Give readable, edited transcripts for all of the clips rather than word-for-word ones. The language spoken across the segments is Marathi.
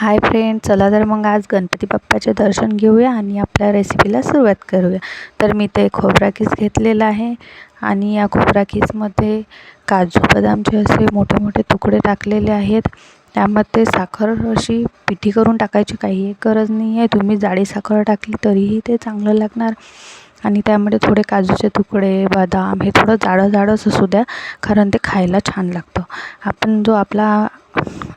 हाय फ्रेंड, चला तर मग आज गणपती बाप्पाचे दर्शन घेऊया आणि आपल्या रेसिपीला सुरुवात करूया. तर मी ते खोबरा किस घेतलेला आहे आणि या खोबरा किसमध्ये काजू बदामचे असे मोठे मोठे तुकडे टाकलेले आहेत. त्यामध्ये साखर अशी पिठी करून टाकायची काही एक गरज नाही आहे. तुम्ही जाडी साखर टाकली तरीही ते चांगलं लागणार. आणि त्यामध्ये थोडे काजूचे तुकडे, बदाम हे थोडं जाडंच असू द्या, कारण ते खायला छान लागतं. आपण जो आपला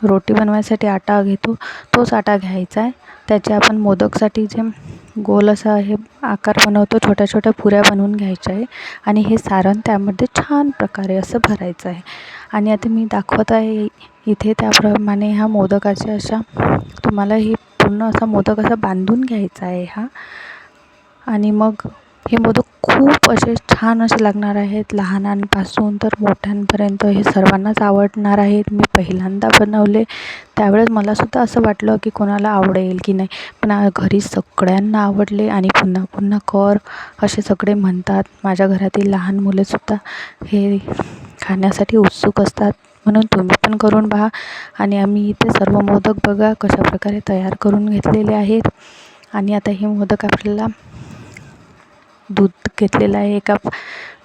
रोटी बनवायसाठी आटा घेतो तोच आटा घ्यायचा आहे. त्याचे आपण मोदकसाठी जे गोल असा हे आकार बनवतो, छोट्या छोट्या पुऱ्या बनवून घ्यायच्या आहे आणि हे सारण त्यामध्ये छान प्रकारे असं भरायचं आहे. आणि आता मी दाखवत आहे इथे त्याप्रमाणे हा मोदकाच्या अशा तुम्हाला ही पूर्ण असा मोदक असा बांधून घ्यायचा आहे हा. आणि मग हे मोदक खूप असे छान असे लागणार आहेत. लहानांपासून तर मोठ्यांपर्यंत हे सर्वांनाच आवडणार आहेत. मी पहिल्यांदा बनवले त्यावेळेस मलासुद्धा असं वाटलं की कोणाला आवडेल की नाही, पण घरी सगळ्यांना आवडले आणि पुन्हा पुन्हा कर असे सगळे म्हणतात. माझ्या घरातील लहान मुलेसुद्धा हे खाण्यासाठी उत्सुक असतात. म्हणून तुम्ही पण करून पहा. आणि आम्ही इथे सर्व मोदक बघा कशाप्रकारे तयार करून घेतलेले आहेत. आणि आता हे मोदक आपल्याला दूध घेतलेलं आहे एका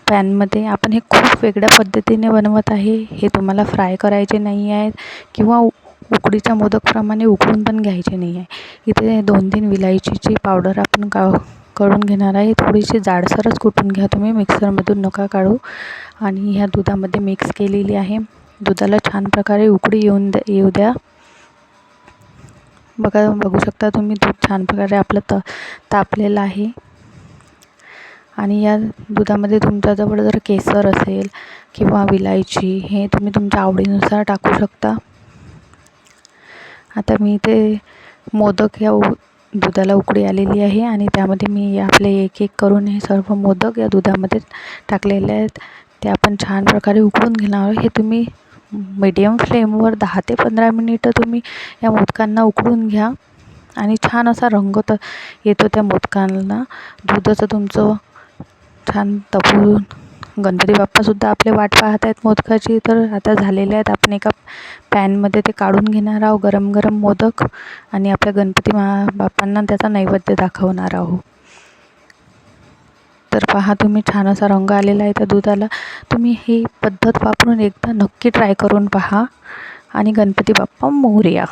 पॅनमध्ये. आपण हे खूप वेगळ्या पद्धतीने बनवत आहे. हे तुम्हाला फ्राय करायचे नाही आहेत किंवा उकडीच्या मोदकप्रमाणे उकडून पण घ्यायचे नाही आहे. इथे 2-3 विलायचीची पावडर आपण काढून घेणार आहे. थोडीशी जाडसरच कुटून घ्या तुम्ही, मिक्सरमधून नका काढू. आणि ह्या दुधामध्ये मिक्स केलेली आहे. दुधाला छान प्रकारे उकळी येऊ द्या. बघू शकता तुम्ही, दूध छान प्रकारे आपलं तापलेलं आहे. आणि या दुधामध्ये तुमच्याजवळ जर केसर असेल किंवा विलायची, हे तुम्ही तुमच्या आवडीनुसार टाकू शकता. आता मी ते मोदक या दुधाला उकळी आलेली आहे आणि त्यामध्ये मी आपले एक एक करून हे सर्व मोदक या दुधामध्ये टाकलेले आहेत. ते आपण छान प्रकारे उकळून घेणार. हे तुम्ही मीडियम फ्लेमवर 10 ते 15 मिनिटं तुम्ही या मोदकांना उकळून घ्या. आणि छान असा रंग येतो त्या मोदकांना. दूधाचं तुमचं छान तपवून गणपती बाप्पासुद्धा आपले वाट पाहत आहेत मोदकाची. तर आता झालेले आहेत. आपण एका पॅनमध्ये ते काढून घेणार आहोत गरम गरम मोदक आणि आपल्या गणपती बाप्पांना त्याचा नैवेद्य दाखवणार आहोत. तर पहा तुम्ही, छान असा रंग आलेला आहे त्या दुधाला. तुम्ही ही पद्धत वापरून एकदा नक्की ट्राय करून पहा. आणि गणपती बाप्पा मोरया.